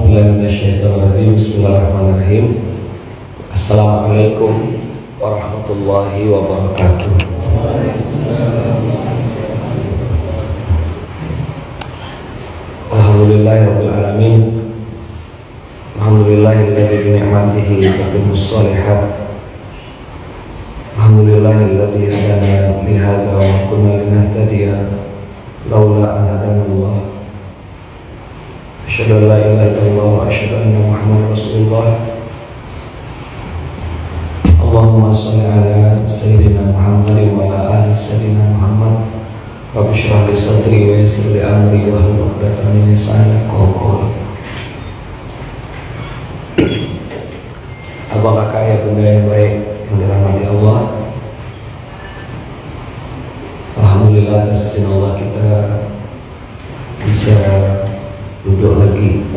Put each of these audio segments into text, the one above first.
A'udzubillahi. Bismillahirrahmanirrahim. Assalamualaikum warahmatullahi wabarakatuh. Alhamdulillahirabbil alamin. Alhamdulillahilladzi bi ni'matihi tatimmus shalihat. Alhamdulillahilladzi hadana li hadza wa ma kunna linahtadiya laula an hadana Allah. Asyhadu an la ilaha illallah wa asyhadu anna Muhammadar Rasulullah. Allahumma shalli ala sayyidina Muhammadin wa ala ali sayyidina Muhammad. Rabbi shrah li sadri wa yassir li amri wahlul 'uqdatam min lisani yafqahu qawli. Abang kakak ya bunda yang baik yang dirahmati Allah. Alhamdulillah atas izin Allah kita bisa duduk lagi,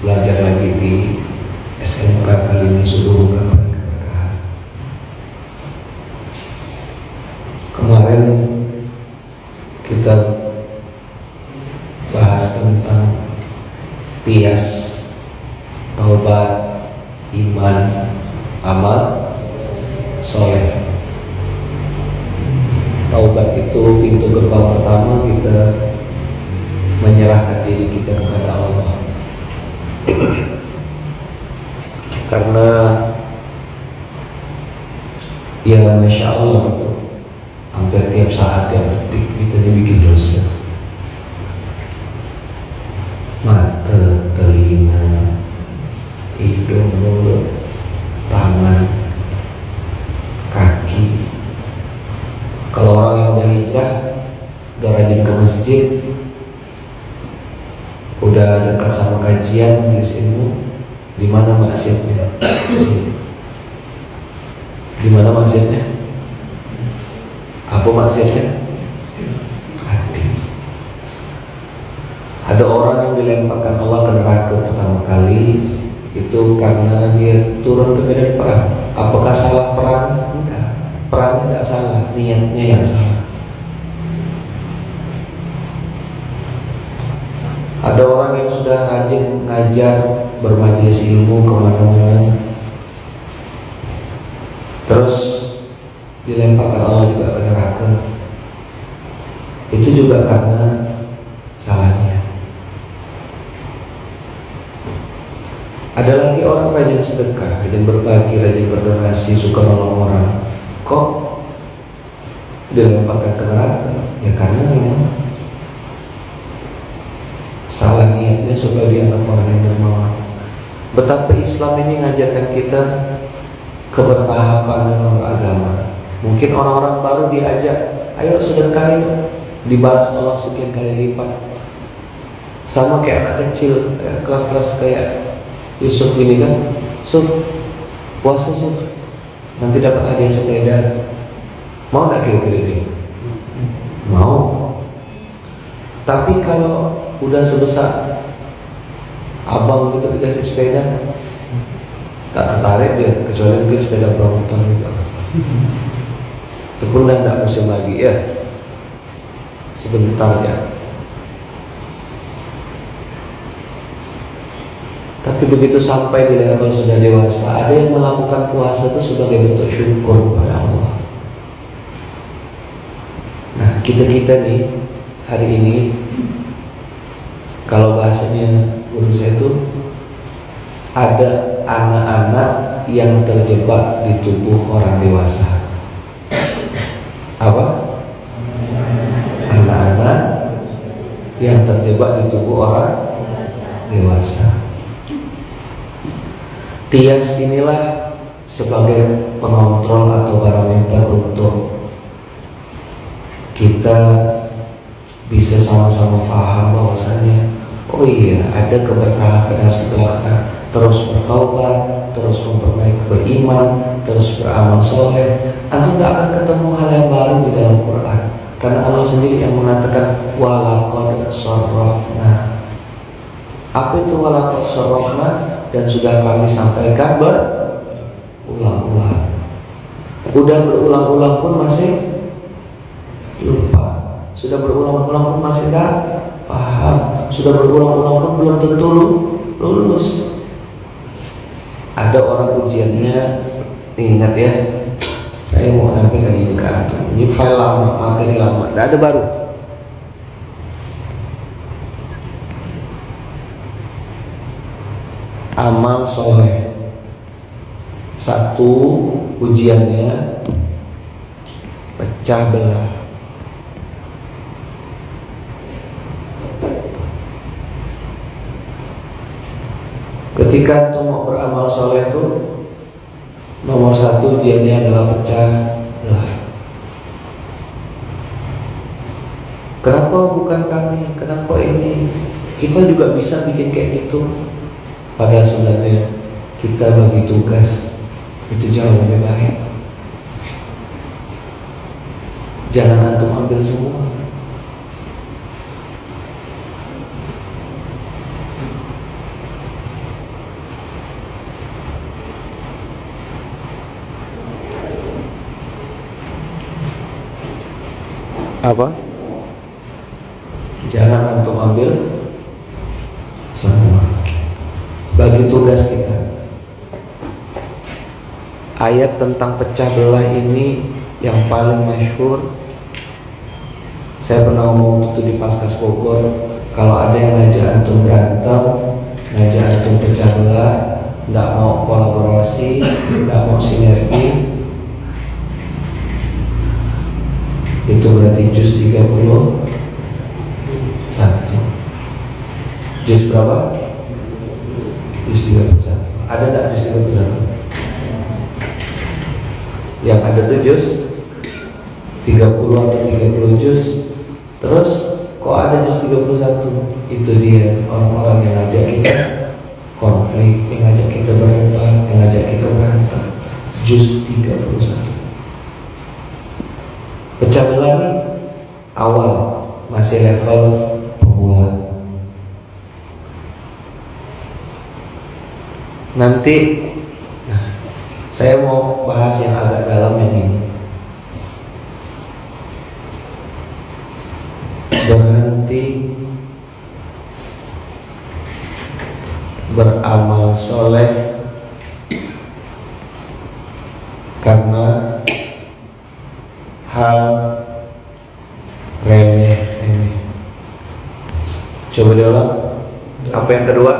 belajar lagi di SMK kali ini subuh keberkahan. Kemarin kita bahas tentang tias, taubat, iman, amal soleh. Taubat itu pintu gerbang pertama kita menyerahkan diri kita kepada Allah. Karena ya Masya Allah itu hampir tiap saat, tiap detik kita dibikin dosa. Mata, telinga, hidung, mulut, tangan, kaki. Kalau orang yang udah hijrah, udah rajin ke masjid, udah dekat sama kajian, majelis ilmu, di mana maksiatnya? Di mana maksiatnya? Apa maksiatnya? Hati. Ada orang yang dilemparkan Allah ke neraka pertama kali itu karena dia turun ke medan perang. Apakah salah perang? Enggak. Perangnya tidak salah, niatnya yang salah. Ada orang yang sudah rajin ngajar, bermajelis ilmu kemana-mana, terus dilemparkan Allah juga ke neraka. Itu juga karena salahnya. Ada lagi orang rajin sedekah, rajin berbagi, rajin berdonasi, suka nolong orang. Kok dilemparkan ke neraka? Ya karena memang salah niatnya supaya dianggap orang yang dermawan. Betapa Islam ini mengajarkan kita kebertahapan dalam beragama. Mungkin orang-orang baru diajak, ayo sedekah, dibalas Allah sekian kali lipat. Sama kayak anak kecil, kelas-kelas kayak Yusuf ini kan, Yusuf, puasa Yusuf, nanti dapat hadiah sepeda. Mau nggak kira-kira ini? Mau. Tapi kalau udah sebesar abang kita dikasih sepeda, tak tertarik dia, kecuali mungkin sepeda bermotor gitu. Itu pun kan tidak musim lagi ya, sebentar ya. Tapi begitu sampai di level sudah dewasa, ada yang melakukan puasa itu sebagai bentuk syukur kepada Allah. Nah kita nih hari ini, kalau bahasanya guru saya itu, ada anak-anak yang terjebak di tubuh orang dewasa. Apa? Anak-anak yang terjebak di tubuh orang dewasa. Tias inilah sebagai pengontrol atau barometer untuk kita bisa sama-sama paham bahwasannya, oh iya, ada kebertahapan yang harus kita lakukan. Terus bertaubat, terus memperbaiki, beriman, terus beramal soleh. Antum tidak akan ketemu hal yang baru di dalam Quran, karena Allah sendiri yang mengatakan walaqad sharrafna. Apa itu walaqad sharrafna? Dan sudah kami sampaikan berulang-ulang. Udah berulang-ulang pun masih lupa. Sudah berulang-ulang pun masih tidak paham. Sudah berulang-ulang pun belum tentu lulus. Ada orang ujiannya, nih ingat ya, saya mau sampaikan ini ke antum. Ini file lama, materi lama, tidak ada baru. Amal soleh, satu ujiannya pecah belah. Ketika antum mau beramal soleh itu, nomor satu ujiannya adalah pecah belah. Kenapa bukan kami? Kenapa ini? Kita juga bisa bikin kayak gitu. Padahal sebenarnya kita bagi tugas itu jauh lebih baik. Jangan antum ambil semua. Apa? Jangan antum ambil semua. Bagi tugas kita. Ayat tentang pecah belah ini yang paling masyhur. Saya pernah ngomong itu di Paskas Bogor. Kalau ada yang ngajak antum berantem, ngajak antum pecah belah, tidak mau kolaborasi, tidak mau sinergi, itu berarti juz 31. Juz berapa? Juz 31. Ada tak juz 31? Yang ada tuh juz 30 atau 30 juz. Terus kok ada juz 31? Itu dia orang-orang yang ngajak kita konflik, yang ngajak kita berdebat, yang ngajak kita berantem. Juz 31. Pecah belah nih awal, masih level pemula. Nanti saya mau bahas yang agak dalam yang ini. Berhenti beramal soleh karena hal remeh-remeh. Coba diulang. Apa yang kedua?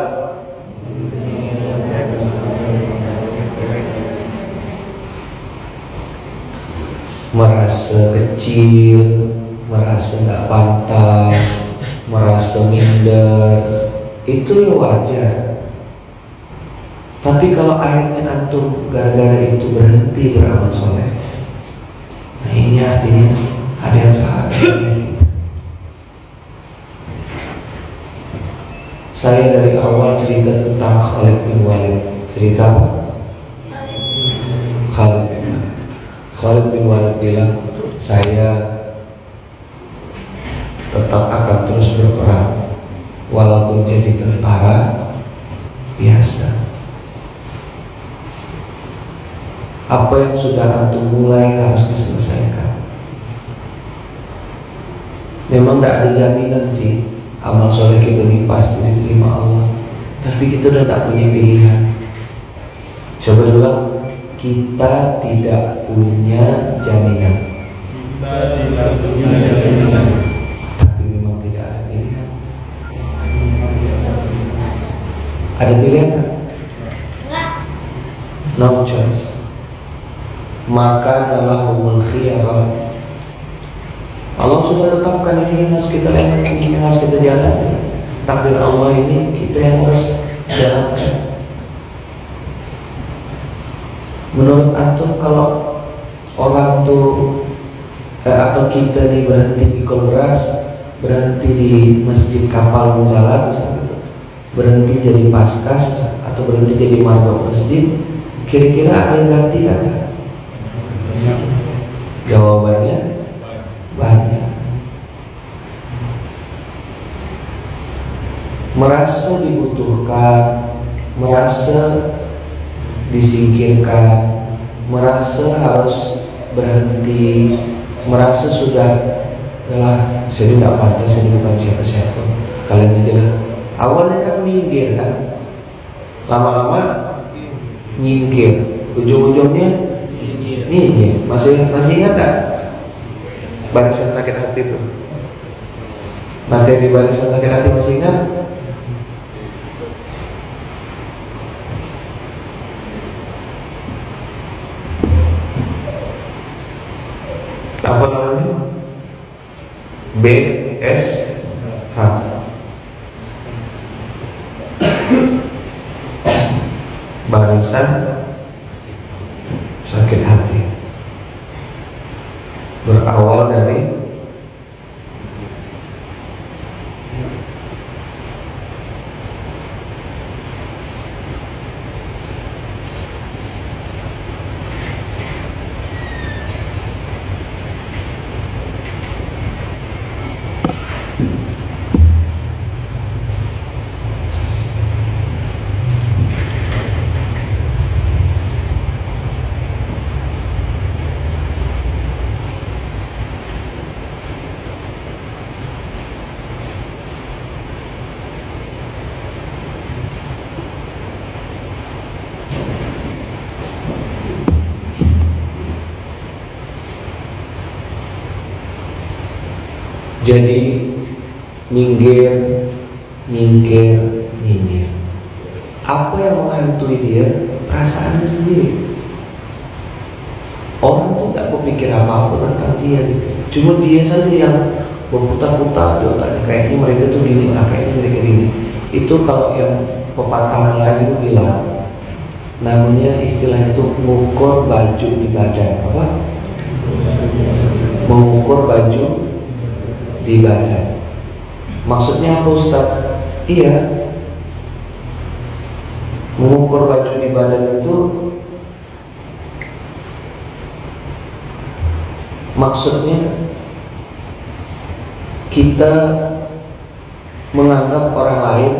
Merasa kecil, merasa nggak pantas, merasa minder, itu ya wajar. Tapi kalau akhirnya antum gara-gara itu berhenti beramal soleh, nah ini artinya ada yang salah dengan kita. Saya dari awal cerita tentang Khalid bin Walid. Cerita apa? Khalid bin Walid bilang, saya tetap akan terus berperang walaupun jadi tentara biasa. Apa yang sudah antum mulai harus diselesaikan. Memang tidak ada jaminan sih amal soleh kita ini pasti diterima Allah, tapi kita udah tak punya pilihan. Coba dulu, kita tidak punya jaminan. Tapi memang tidak ada pilihan. Ada pilihan kan? No choice. Maka adalah humul khiyarah. Allah sudah tetapkan ini yang harus kita lewati, ini yang harus kita jalani. Takdir Allah ini kita yang harus jalankan. Menurut antum kalau orang tuh atau kita nih berhenti di Kolbras, berhenti di masjid kapal Munzalar misalnya itu, berhenti jadi paskas atau berhenti jadi marbot masjid, kira-kira ada yang ganti kan? Jawabannya banyak. Merasa dibutuhkan, merasa disingkirkan, merasa harus berhenti, merasa sudah adalah saya tidak pantas, ini bukan siapa-siapa, kalian aja lah. Awalnya kan minggir kan, lama-lama nyingkir, ujung-ujungnya nyinyir. Masih ingat gak barisan sakit hati itu? Materi barisan sakit hati masih ingat? Apa namanya? BSH. Barisan sakit hati berawal dari jadi minggir, nyingkir, nyinyir. Apa yang menghantui dia? Perasaannya sendiri. Orang tuh gak berpikir apa-apa tentang dia gitu. Cuma dia saja yang berputar-putar di otaknya. Kayaknya mereka tuh gini, kayaknya mereka gini. Itu kalau yang pepatah Melayu bilang, namanya istilahnya itu mengukur baju di badan. Apa? Mengukur baju di badan. Maksudnya apa Ustaz? Iya, mengukur baju di badan itu maksudnya kita menganggap orang lain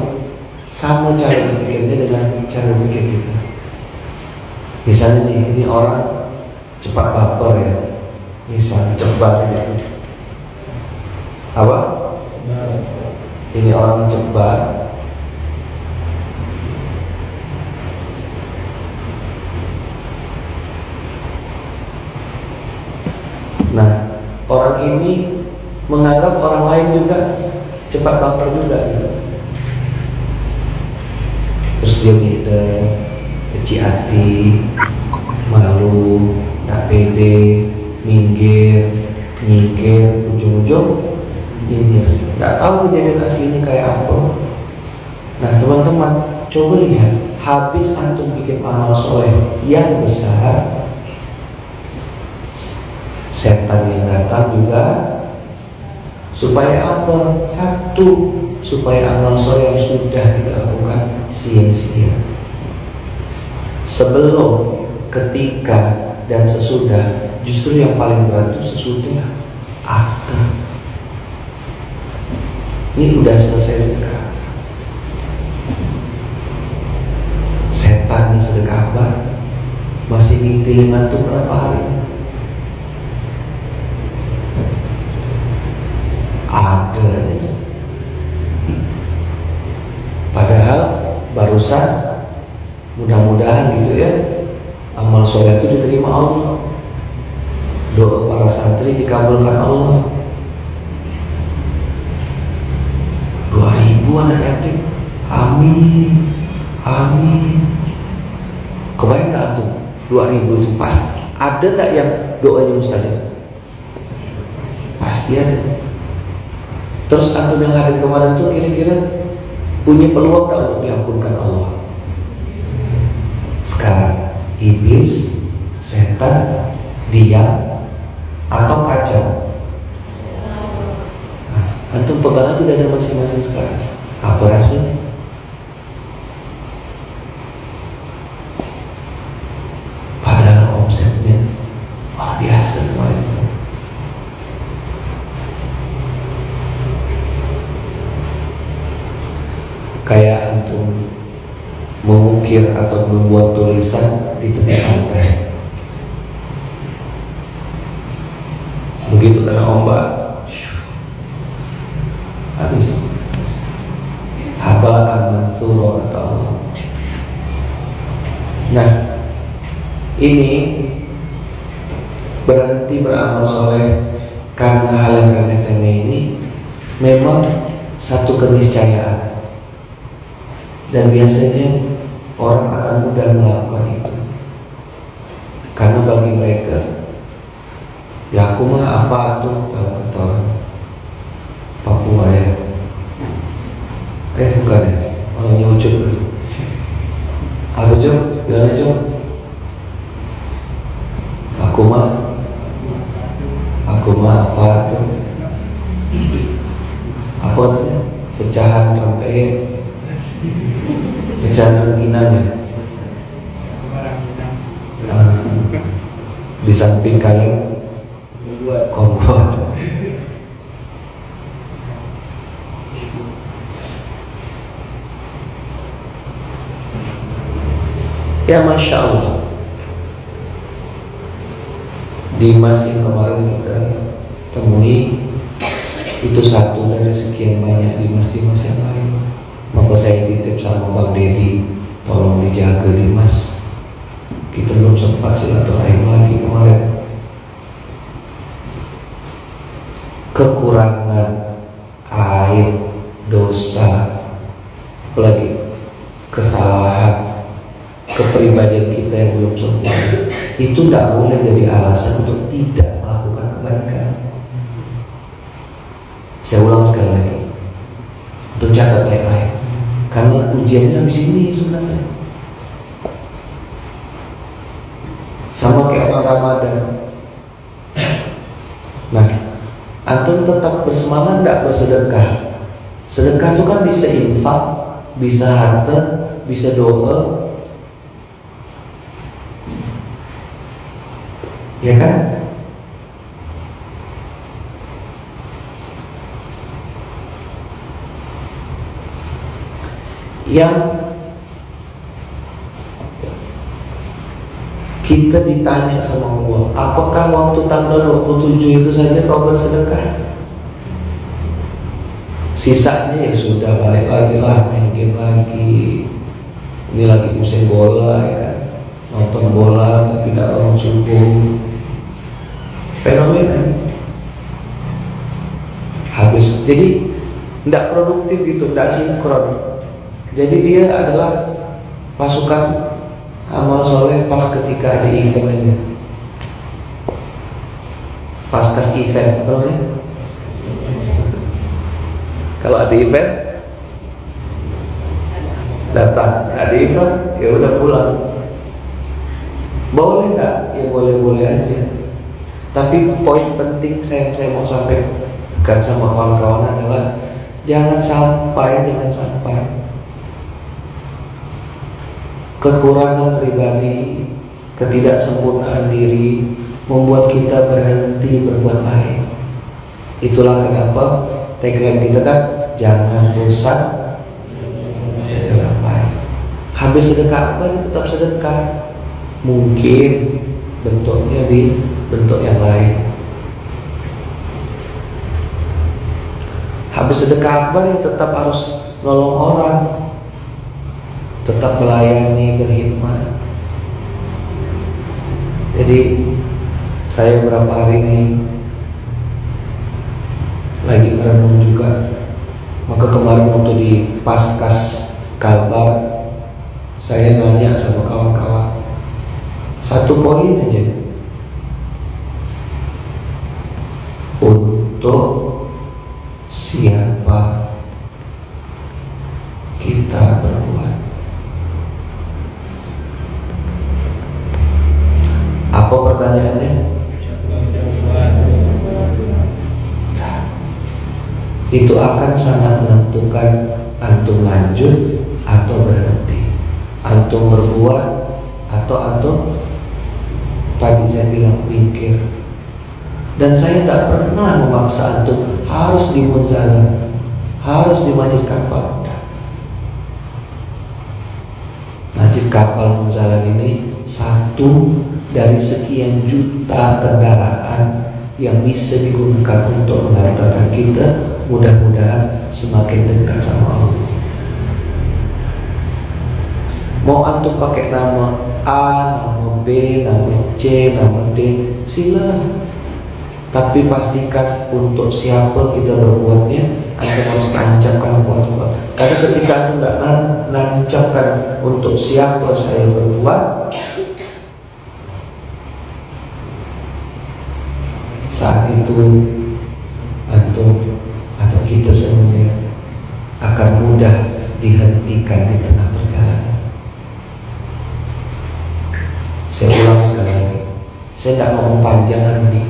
sama cara berpikirnya dengan cara berpikir kita. Misalnya nih, ini orang cepat baper ya, misalnya cepat gitu. Apa? Ini orang cepat. Nah, orang ini menganggap orang lain juga cepat baper juga gitu. Terus dia minder, kecil hati, malu, tak pede, minggir, nyingkir, ujung-ujung ini nggak tahu kejadian aslinya kayak apa. Nah teman-teman, coba lihat, habis antum bikin amal soleh yang besar, setan yang datang juga supaya apa? Satu, supaya amal soleh yang sudah kita lakukan sia-sia. Sebelum, ketika, dan sesudah. Justru yang paling berat itu sesudah, after. Ini udah selesai sedekah. Setan nih sedekah apa? Masih ngintilin antum berapa hari? Ada. Padahal barusan mudah-mudahan gitu ya, amal soleh itu diterima Allah, doa para santri dikabulkan Allah. 2000 anak yatim, amin, amin. Kebayang gak tuh 2000 itu pas ada gak yang doanya mustajab? Pasti ada. Terus antum yang hadir kemarin tuh kira-kira punya peluang gak untuk diampunkan Allah? Sekarang iblis, setan, diam atau kacau? Antum pegangan tidak ada masing-masing sekarang. Apa rasanya? Padahal omsetnya luar biasa kemarin itu. Kayak antum mengukir atau membuat tulisan di tepi pantai. Begitu kena ombak, habis. Haba'an mansura kata Allah. ini berhenti beramal soleh karena hal yang remeh-temeh ini memang satu keniscayaan, dan biasanya orang akan mudah melakukan itu karena bagi mereka, ya aku mah apa tuh, kalau kata orang Papua ya, bukan ya, orangnya Ucup. Apa Ucup? Bilang Ucup, aku mah apa tuh, apa tuh, pecahan rempeyek, pecahan rengginang ya, di samping kayu kombuat. Ya Masya Allah, Dimas yang kemarin kita temui itu satu dari sekian banyak Dimas-Dimas yang lain. Maka saya titip sama Bang Dedi, tolong dijaga Dimas. Kita belum sempat silaturahim lagi kemarin. Kekurangan, aib, dosa, apalagi kesalahan, kepribadian kita yang belum sempurna, itu tidak boleh jadi alasan untuk tidak melakukan kebaikan. Saya ulang sekali lagi, untuk catat baik-baik, karena ujiannya habis ini sebenarnya. Sama kayak orang Ramadan. Nah, antum tetap bersemangat tidak bersedekah. Sedekah itu kan bisa infak, bisa harta, bisa doa, ya kan? Yang kita ditanya sama Allah, apakah waktu tanggal 27 itu saja kau bersedekah? Sisanya ya sudah, balik lagi lah, main game lagi. Ini lagi musim bola ya kan, nonton bola tapi tidak bangun subuh. Fenomena habis, jadi tidak produktif gitu, tidak sinkron. Jadi dia adalah pasukan amal soleh pas ketika ada eventnya, paskas event, apa namanya? Kalau ada event datang, ada event ya udah pulang. Boleh nggak? Ya boleh-boleh aja. Tapi poin penting saya mau sampaikan sama kawan-kawan adalah jangan sampai kekurangan pribadi, ketidaksempurnaan diri membuat kita berhenti berbuat baik. Itulah kenapa tagline kita kan, jangan bosan jadi orang baik. Habis sedekah apa, tetap sedekah. Mungkin bentuknya di bentuk yang lain. Habis sedekah apa, tetap harus nolong orang, tetap melayani, berkhidmat. Jadi saya beberapa hari ini lagi merenung juga. Maka kemarin waktu di Paskas Kalbar, saya nanya sama kawan-kawan satu poin aja, untuk siapa kita berbuat. Apa pertanyaannya? Itu akan sangat menentukan antum lanjut atau berhenti, antum berbuat atau antum tadi saya bilang mikir. Dan saya tidak pernah memaksa antum harus di munzalah, harus di masjid kapal. Masjid kapal munzalah ini satu dari sekian juta kendaraan yang bisa digunakan untuk mengantarkan kita mudah-mudahan semakin dekat sama Allah. Mau antum pakai nama A, nama B, nama C, nama D, sila. Tapi pastikan untuk siapa kita berbuatnya, antum harus tancapkan kuat-kuat. Karena ketika antum tidak nancapkan untuk siapa saya berbuat, saat itu antum atau kita semuanya akan mudah dihentikan di tengah perjalanan. Saya ulang sekali lagi, saya tidak ngomong panjang nih,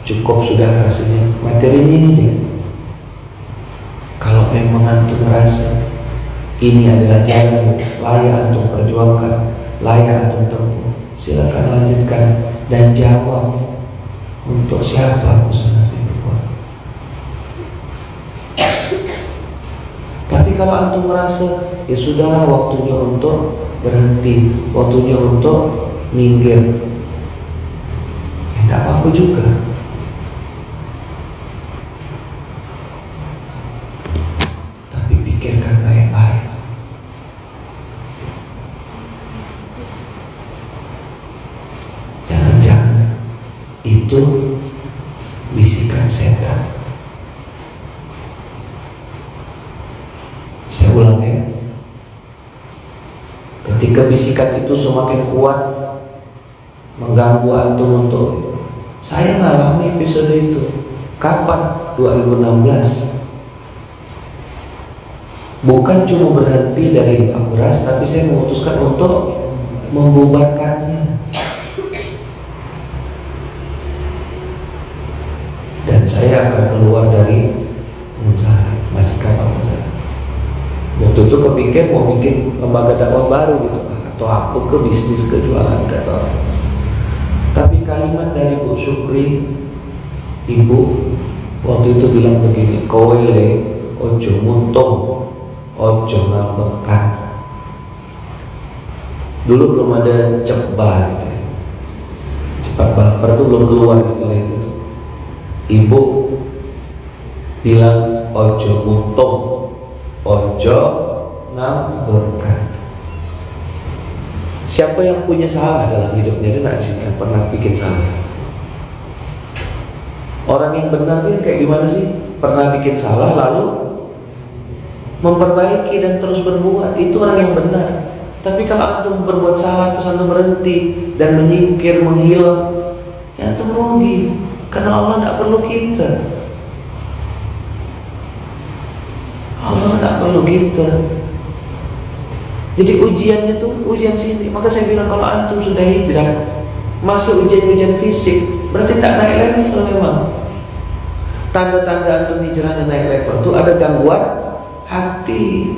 cukup sudah rasanya materinya ini aja. Kalau memang antum merasa ini adalah jalan layak antum perjuangkan, layak antum tempuh, silakan lanjutkan dan jawab untuk siapa aku sebenarnya berbuat. Tapi kalau antum merasa ya sudah waktunya untuk berhenti, waktunya untuk minggir, ya tidak apa-apa juga. Tapi pikirkan baik-baik. Jangan-jangan itu bisikan setan. Saya ulang ya. Ketika bisikan itu semakin kuat mengganggu antum untuk, saya ngalami episode itu. Kapan? 2016. Bukan cuma berhenti dari infak beras, tapi saya memutuskan untuk membubarkannya. Dan saya akan keluar dari Munzalat, majikan Pak Munzalat. Waktu itu kepikir mau bikin lembaga dakwah baru gitu, atau apa ke bisnis kejualan kata. Tapi kalimat dari Bu Syukri, ibu waktu itu bilang begini, kowele ojo muntung, ojo ngambekan. Dulu belum ada cepat gitu ya. Cepat baper tuh belum keluar istilah itu. Ibu bilang ojo muntung, ojo ngambekan. Siapa yang punya salah dalam hidupnya, dia tidak akan pernah bikin salah. Orang yang benar itu kayak gimana sih? Pernah bikin salah lalu memperbaiki dan terus berbuat. Itu orang yang benar. Tapi kalau antum berbuat salah terus antum berhenti dan menyingkir, menghilang, ya antum rugi. Karena Allah tidak perlu kita. Allah tidak perlu kita. Jadi ujiannya tuh ujian sini. Maka saya bilang kalau antum sudah hijrah, masih ujian-ujian fisik, berarti tidak naik level memang. Tanda-tanda antum hijrahnya naik level tuh ada gangguan hati.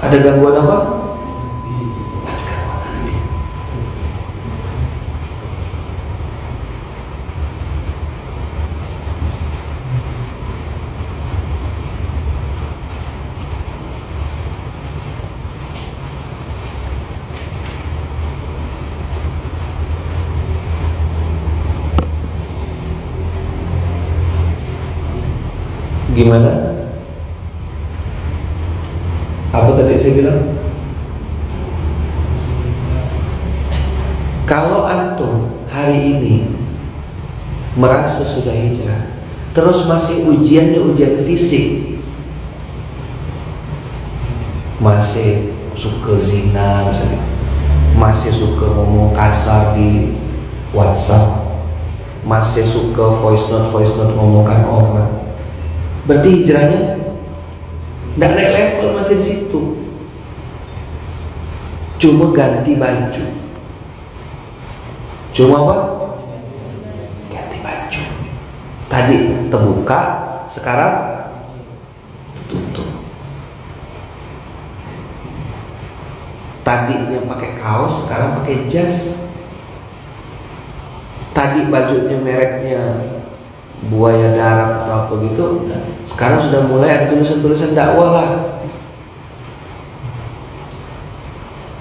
Ada gangguan apa? Gimana? Apa tadi saya bilang? Kalau antum hari ini merasa sudah hijrah, terus masih ujiannya ujian fisik, masih suka zina misalnya, masih suka ngomong kasar di WhatsApp, masih suka voice note ngomongkan orang, berarti hijrahnya tidak naik level, masih di situ. Cuma ganti baju. Cuma apa? Ganti baju. Tadi terbuka, sekarang tertutup. Tadinya pakai kaos, sekarang pakai jas. Tadi bajunya mereknya buaya darat atau apa gitu, sekarang sudah mulai ada tulisan-tulisan dakwah lah.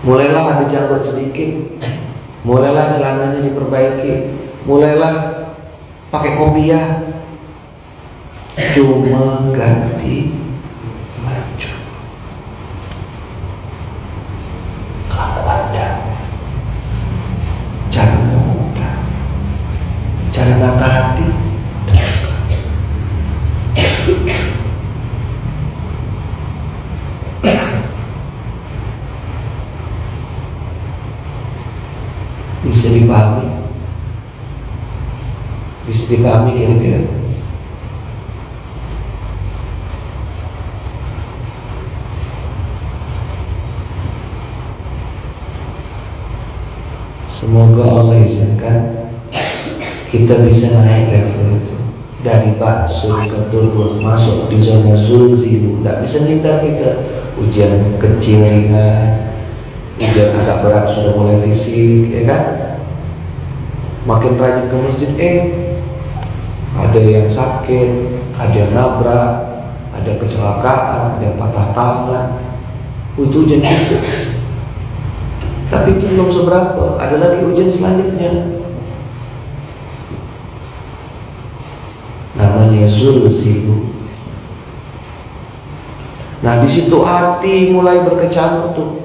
Mulailah ada janggut sedikit, mulailah celananya diperbaiki, mulailah pakai kopiah. Cuma ganti baju. dipahami? Bisa dipahami kira-kira? Semoga Allah izinkan kita bisa naik level itu, dari bakso ke turun masuk di zona zulzilu. Tidak bisa hindar kita. Ujian kecil ringan, ujian agak berat sudah mulai fisik, ya kan? Makin rajin ke masjid, ada yang sakit, ada yang nabrak, ada kecelakaan, ada yang patah tangan. Itu ujian fisik. Tapi itu belum seberapa. Ada lagi ujian selanjutnya, namanya zulzilu. Nah, di situ hati mulai berkecamuk tuh.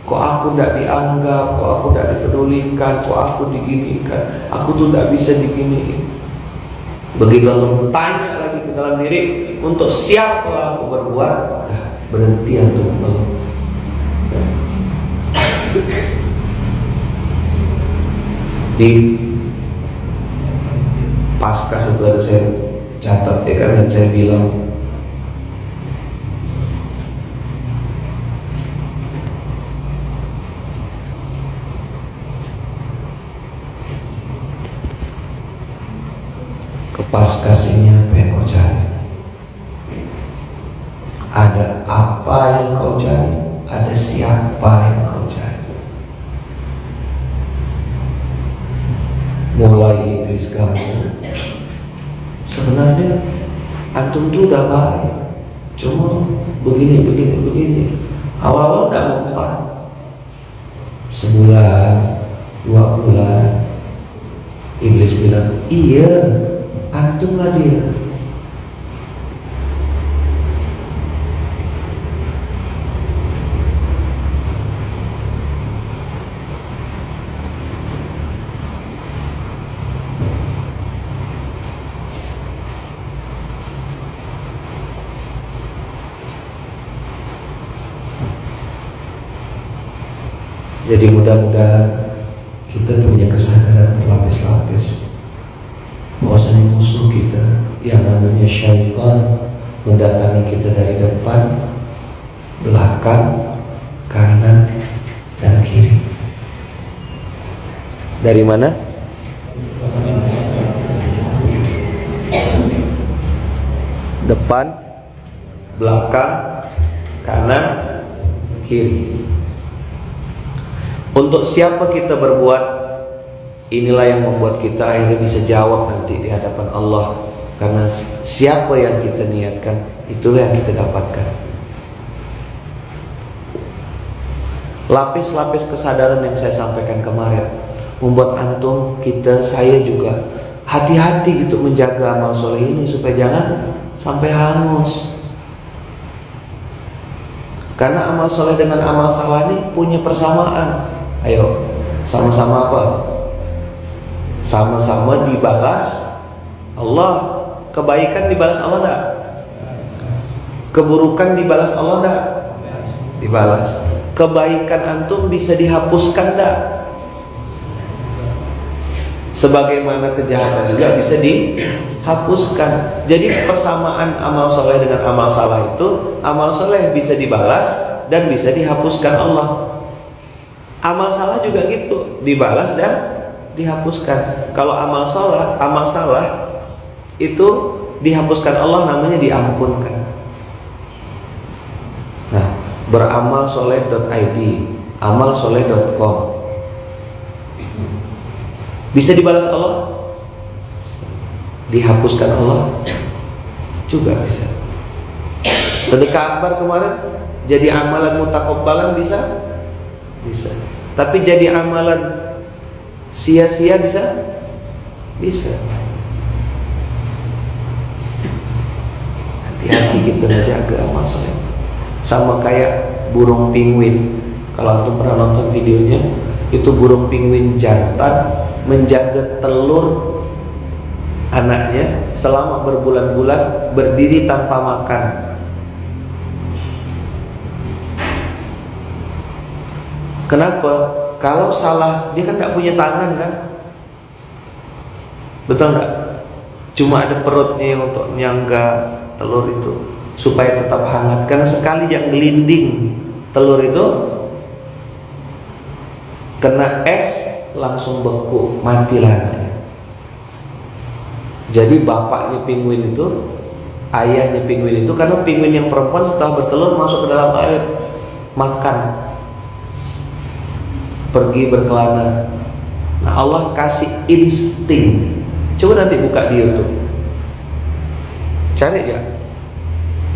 Kok aku tidak dianggap, kok aku tidak dipedulikan, kok aku diginikan, aku tuh tidak bisa diginiin. Begitu aku tanya lagi ke dalam diri, untuk siapa aku berbuat, berhenti untuk meluk. Di pasca itu ada saya catat, ya kan, dan saya bilang ke paskas ini apa yang kau cari? Ada apa yang kau cari? Ada siapa yang kau cari? Mulai iblis kamu, sebenarnya antum tuh udah baik, cuma begini. Awal-awal gak mempan, sebulan, 2 bulan, iblis bilang, iya, antum lah dia. Jadi mudah-mudahan kita punya kesadaran berlapis-lapis bahwasanya musuh kita yang namanya syaitan mendatangi kita dari depan, belakang, kanan, dan kiri. Dari mana? Depan, belakang, kanan, kiri. Untuk siapa kita berbuat, inilah yang membuat kita akhirnya bisa jawab nanti di hadapan Allah. Karena siapa yang kita niatkan, itulah yang kita dapatkan. Lapis-lapis kesadaran yang saya sampaikan kemarin membuat antum, kita, saya juga hati-hati gitu menjaga amal soleh ini supaya jangan sampai hangus. Karena amal soleh dengan amal salah ini punya persamaan. Ayo, sama-sama apa? Sama-sama dibalas Allah. Kebaikan dibalas Allah enggak? Keburukan dibalas Allah enggak? Dibalas. Kebaikan antum bisa dihapuskan enggak? Sebagaimana kejahatan juga bisa dihapuskan. Jadi persamaan amal soleh dengan amal salah itu, amal soleh bisa dibalas dan bisa dihapuskan Allah. Amal salah juga gitu, dibalas dan dihapuskan. Kalau amal salah itu dihapuskan Allah, namanya diampunkan. Nah, beramalsoleh.id, amalsoleh.com, bisa dibalas Allah, dihapuskan Allah juga bisa. Sedekah akbar kemarin jadi amalan mutakabbalan bisa? Bisa. Tapi jadi amalan sia-sia bisa? Bisa. Hati-hati kita menjaga amal soleh. Sama kayak burung penguin. Kalau antum pernah nonton videonya, itu burung penguin jantan menjaga telur anaknya selama berbulan-bulan berdiri tanpa makan. Kenapa? Kalau salah, dia kan nggak punya tangan kan, betul nggak? Cuma ada perutnya yang untuk nyangga telur itu supaya tetap hangat. Karena sekali yang gelinding telur itu kena es langsung beku, matilah anaknya. Jadi bapaknya penguin itu, ayahnya penguin itu, karena penguin yang perempuan setelah bertelur masuk ke dalam air, makan, pergi berkelana. Nah, Allah kasih insting. Coba nanti buka di YouTube, cari ya,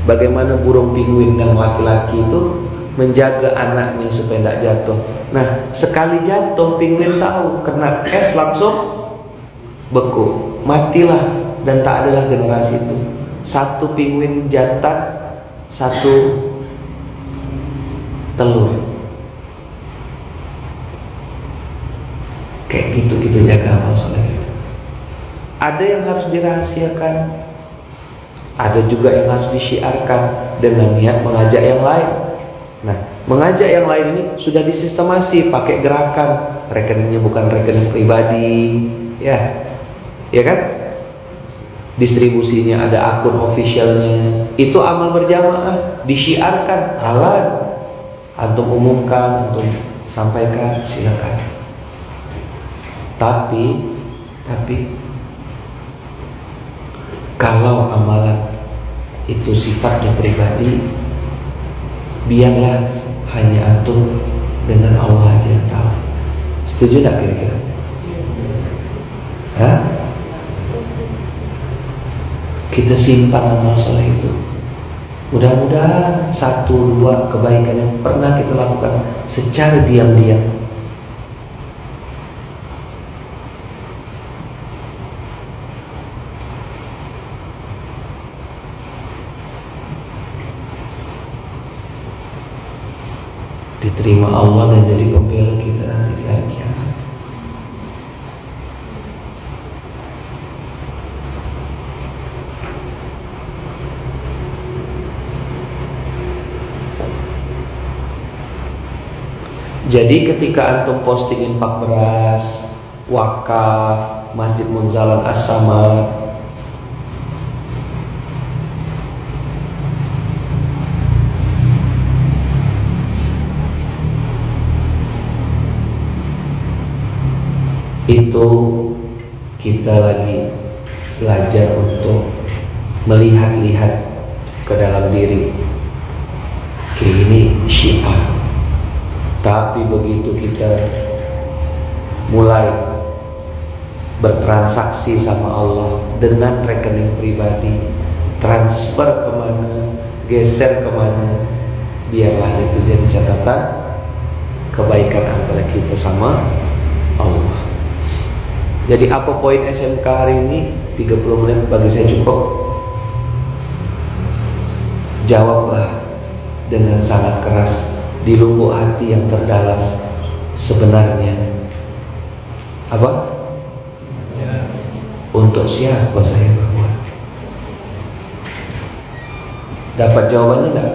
bagaimana burung penguin yang laki-laki itu menjaga anaknya supaya tidak jatuh. Nah, sekali jatuh penguin tahu kena es langsung beku, matilah, dan tak adalah generasi itu. Satu penguin jantan, satu telur. Kayak gitu kita jaga amal soleh itu. Ada yang harus dirahasiakan, ada juga yang harus disyiarkan dengan niat mengajak yang lain. Nah, mengajak yang lain ini sudah disistemasi pakai gerakan, rekeningnya bukan rekening pribadi, ya kan? Distribusinya ada akun officialnya, itu amal berjamaah, disyiarkan, halal, antum umumkan, antum sampaikan, silakan. Tapi kalau amalan itu sifatnya pribadi, biarlah hanya antum dengan Allah aja yang tahu. Setuju nggak kira-kira? Hah? Kita simpan amal soleh itu. Mudah-mudahan 1-2 kebaikan yang pernah kita lakukan secara diam-diam diterima Allah dan jadi pembela kita nanti di hari kiamat. Jadi ketika antum posting infak beras, wakaf, Masjid Munzalan As-Samad, itu kita lagi belajar untuk melihat-lihat ke dalam diri. Ini syiar. Tapi begitu kita mulai bertransaksi sama Allah dengan rekening pribadi, transfer kemana, geser kemana, biarlah itu jadi catatan kebaikan antara kita sama Allah. Jadi apa poin SMK hari ini? 30 menit bagi saya cukup. Jawablah dengan sangat keras di lubuk hati yang terdalam, sebenarnya apa? Untuk siapa saya berbuat? Dapat jawabannya enggak?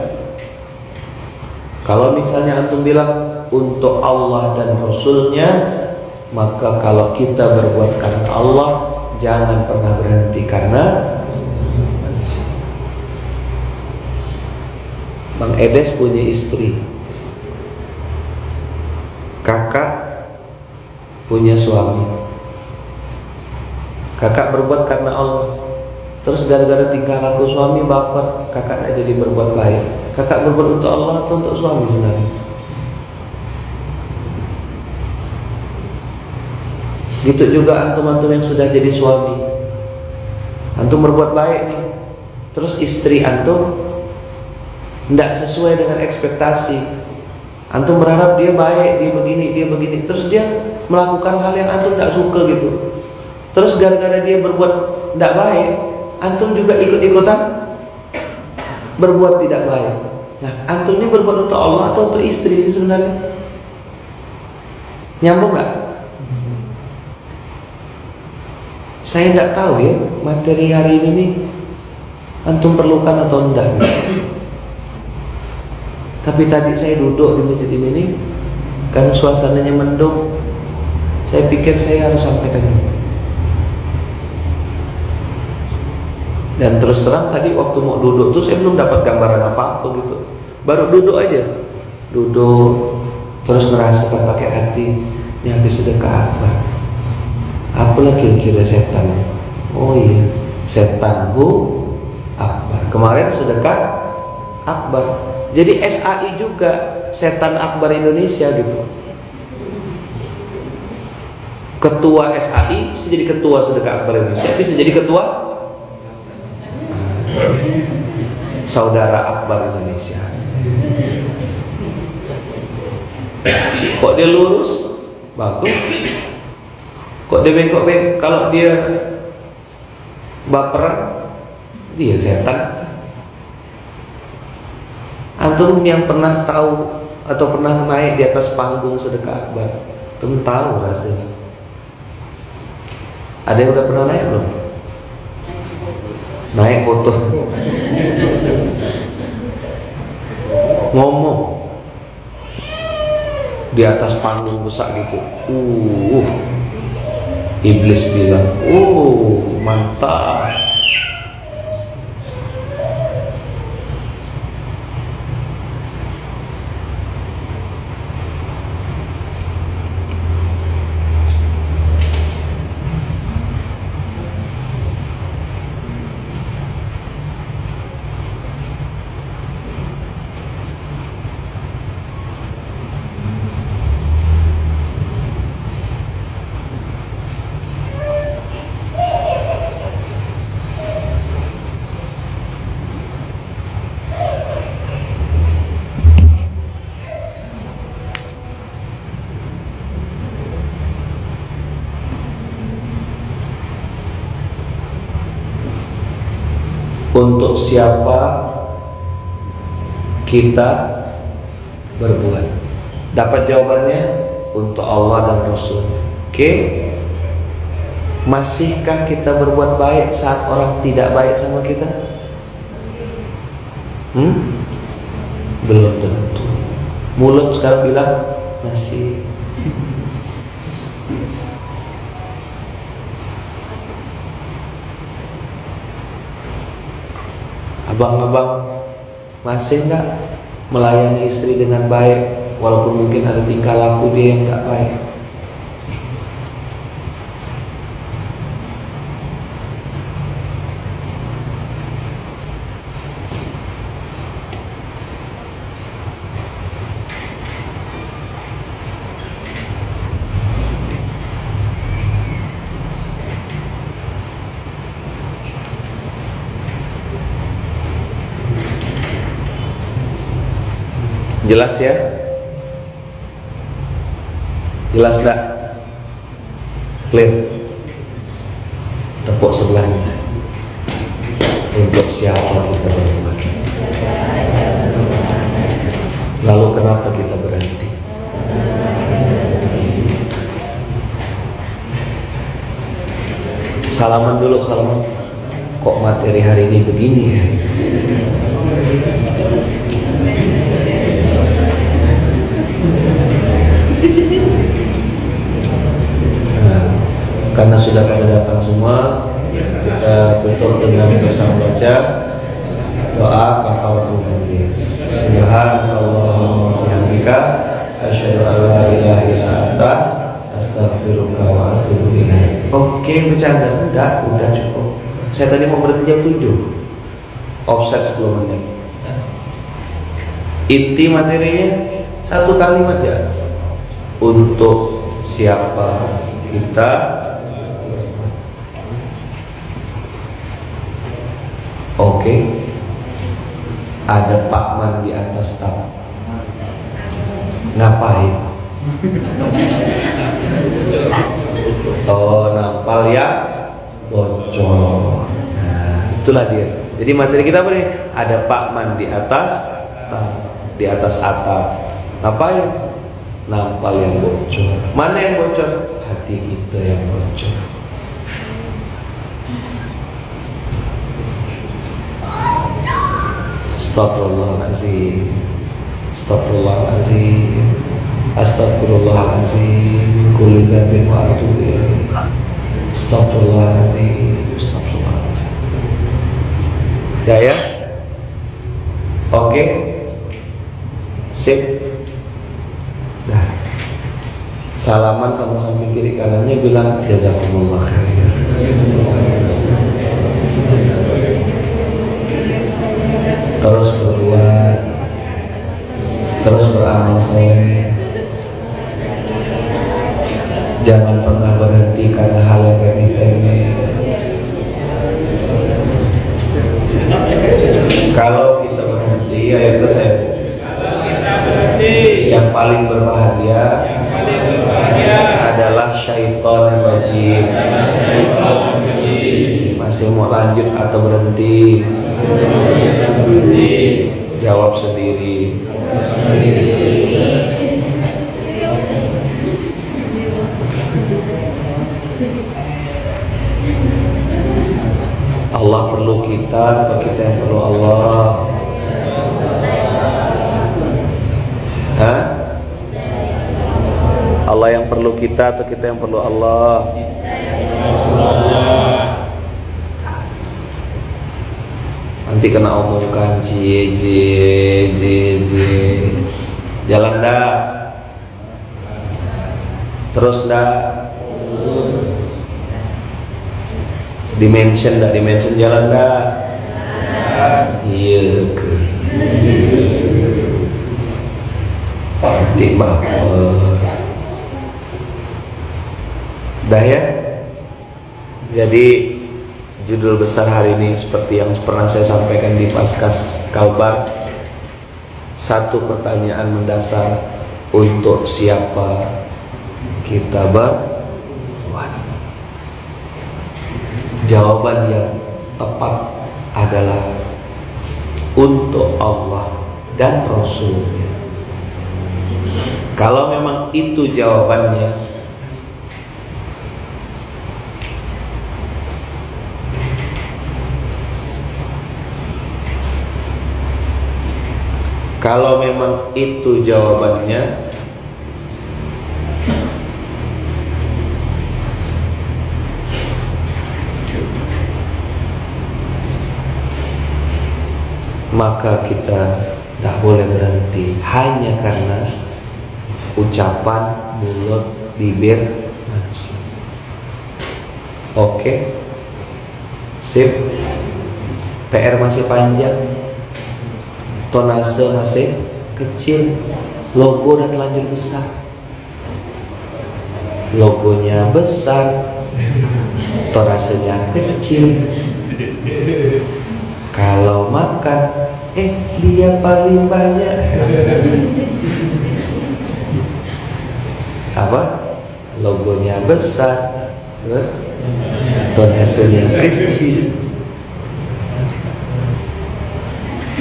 Kalau misalnya antum bilang untuk Allah dan Rasulnya, maka kalau kita berbuat karena Allah, jangan pernah berhenti karena manusia. Bang Edes punya istri, kakak punya suami. Kakak berbuat karena Allah, terus gara-gara tingkah laku suami baper, kakak tidak jadi berbuat baik. Kakak berbuat untuk Allah atau untuk suami sebenarnya? Gitu juga antum-antum yang sudah jadi suami, antum berbuat baik nih, terus istri antum tidak sesuai dengan ekspektasi. Antum berharap dia baik, dia begini, terus dia melakukan hal yang antum tidak suka gitu. Terus gara-gara dia berbuat tidak baik, antum juga ikut-ikutan berbuat tidak baik. Nah, antum ini berbuat untuk Allah atau untuk istri sih sebenarnya? Nyambung nggak? Saya tidak tahu ya materi hari ini nih antum perlukan atau enggak gitu. Tapi tadi saya duduk di masjid ini nih, Kan suasananya mendung. Saya pikir saya harus sampaikan ini. Dan terus terang tadi waktu mau duduk tuh saya belum dapat gambaran apa-apa gitu. Baru duduk aja. Duduk terus ngerasakan pakai hati, ini habis sedekah akbar. Apalah kira-kira setan? Oh iya, setanhu akbar. Kemarin sedekah akbar. Jadi SAI juga, setan akbar Indonesia gitu. Ketua SAI bisa jadi ketua sedekah akbar Indonesia, bisa jadi ketua saudara akbar Indonesia. Kok dia lurus? Bagus. Kok dia bengkok-bengkok? Kalau dia baperan, dia setan. Antum yang pernah tahu atau pernah naik di atas panggung sedekah akbar, antum tahu rasanya. Ada yang udah pernah naik belum? Naik foto. Ngomong di atas panggung besar gitu. Iblis bilang, mantap. Untuk siapa kita berbuat? Dapat jawabannya untuk Allah dan Rasul. Oke? Masihkah kita berbuat baik saat orang tidak baik sama kita? Belum tentu. Mulut sekarang bilang masih. Abang-abang masih enggak melayani istri dengan baik walaupun mungkin ada tingkah laku dia yang enggak baik? Jelas ya? Jelas enggak? Clear? Tepuk sebelahnya. Untuk siapa kita berbuat? Lalu kenapa kita berhenti? Salaman dulu, salaman. Kok materi hari ini begini ya? Karena sudah pada datang semua, kita tutup dengan bersama baca doa kafaratul majlis. Subhanallah bihamdika asyhadu an la ilaha illa anta astaghfiruka wa atubu ilaik. Oke, bercanda? Udah cukup. Saya tadi mau berhenti jam 7. Offset 10 menit. Inti materinya satu kalimat ya. Untuk siapa kita? Oke, ada Pak Man di atas tap. Ngapain? Oh, nampal ya bocor. Nah, itulah dia. Jadi materi kita apa nih? Ada Pak Man di atas tap, di atas atap. Ngapain? Nampal yang bocor. Mana yang bocor? Hati kita yang bocor. Astagfirullahaladzim. Astagfirullahaladzim. Astaghfirullahaladzim min kulli dzambin wa atubu ilaih. Astaghfirullahaladzim. Astaghfirullahaladzim. Ya. Oke. Sip. Dah. Salaman sama samping kiri kanannya, bilang jazakumullah khairan. Terus berbuat, terus beramal soleh. Jangan pernah berhenti karena hal yang remeh-temeh. Kalau kita berhenti, ya itu saya. Yang paling berbahagia adalah syaitan yang rajim. Masih mau lanjut atau berhenti? Jawab sendiri. Allah perlu kita atau kita yang perlu Allah? Hah? Allah yang perlu kita atau kita yang perlu Allah? Nanti kena omongkan cie. Jalan dah. Terus dah. Dimension jalan dah. Iya ke. Nanti baper. Dah ya. Jadi judul besar hari ini seperti yang pernah saya sampaikan di Paskas Kalbar. Satu pertanyaan mendasar, untuk siapa kita berbuat? Jawaban yang tepat adalah untuk Allah dan Rasulnya. Kalau memang itu jawabannya, maka kita tidak boleh berhenti hanya karena ucapan mulut bibir manusia. Oke? Sip. PR masih panjang, tonase masih kecil, logo udah terlanjur besar. Logonya besar, tonasenya kecil. Kalau makan, dia paling banyak. Apa? Logonya besar, terus tonasenya kecil.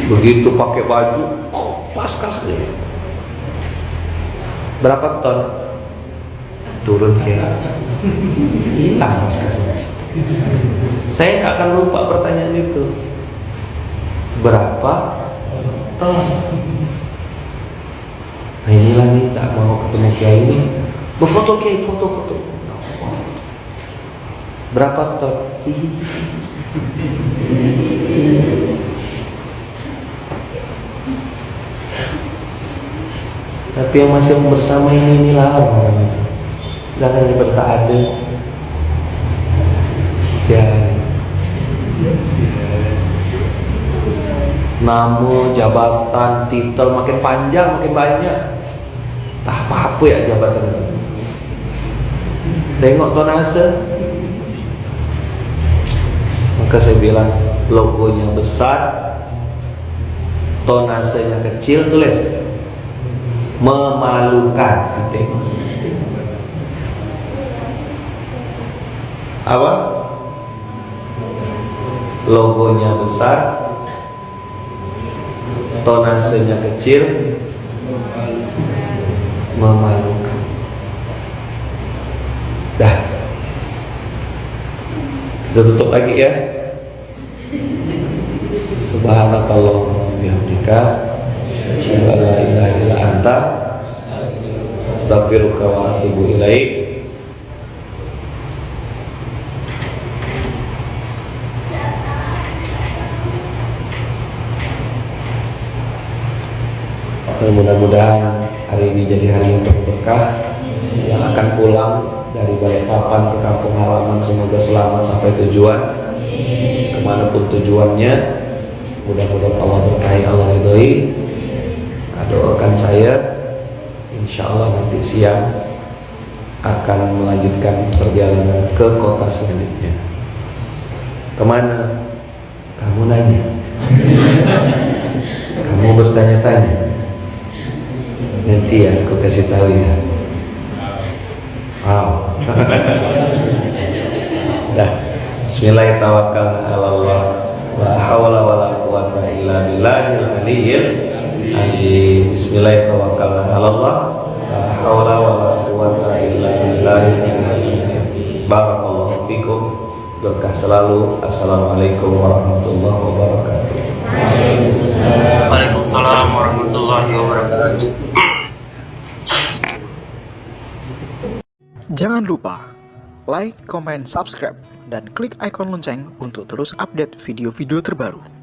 Begitu pakai baju, pas-pas deh. Berapa ton? Turun kayak hilang pas-pasnya. Saya nggak akan lupa pertanyaan itu. Berapa ton? Nah inilah nih, tak mau ketemu kiai ini. Berfoto kiai, foto-foto. Berapa ton? Tapi yang masih bersama inilah orang itu. Jangan tak ada. Siaran. Nama, jabatan, titel makin panjang, makin banyak. Tak apa-apa ya jabatan itu. Tengok tonase. Maka saya bilang, logonya besar, tonasenya kecil, tulis memalukan. Tengok. Apa? Logonya besar, tonasenya kecil, memalukan. Dah. Kita tutup lagi ya. Subhanakallahumma wa bihamdika, asyhadu an la ilaha illa anta, astaghfiruka wa atubu ilaik. Mudah-mudahan hari ini jadi hari yang berkah. Yang akan pulang dari Balikpapan ke kampung halaman semoga selamat sampai tujuan, kemanapun tujuannya. Mudah-mudahan Allah berkahi, Allah ridhoi. Doakan saya, insya Allah nanti siang akan melanjutkan perjalanan ke kota selanjutnya. Kemana? Kamu nanya. Kamu bertanya-tanya. Nanti ya aku kasih tahu ya. Wow. Dah. Bismillahirrahmanirrahim. La haula wala quwata illa billahil aliyyil azim. Bismillahirrahmanirrahim. La haula wala quwata illa billahil aliyyil azim. Barakallahu fikum. Berkah selalu. Assalamualaikum warahmatullahi wabarakatuh. Waalaikumsalam warahmatullahi wabarakatuh. Jangan lupa like, comment, subscribe, dan klik ikon lonceng untuk terus update video-video terbaru.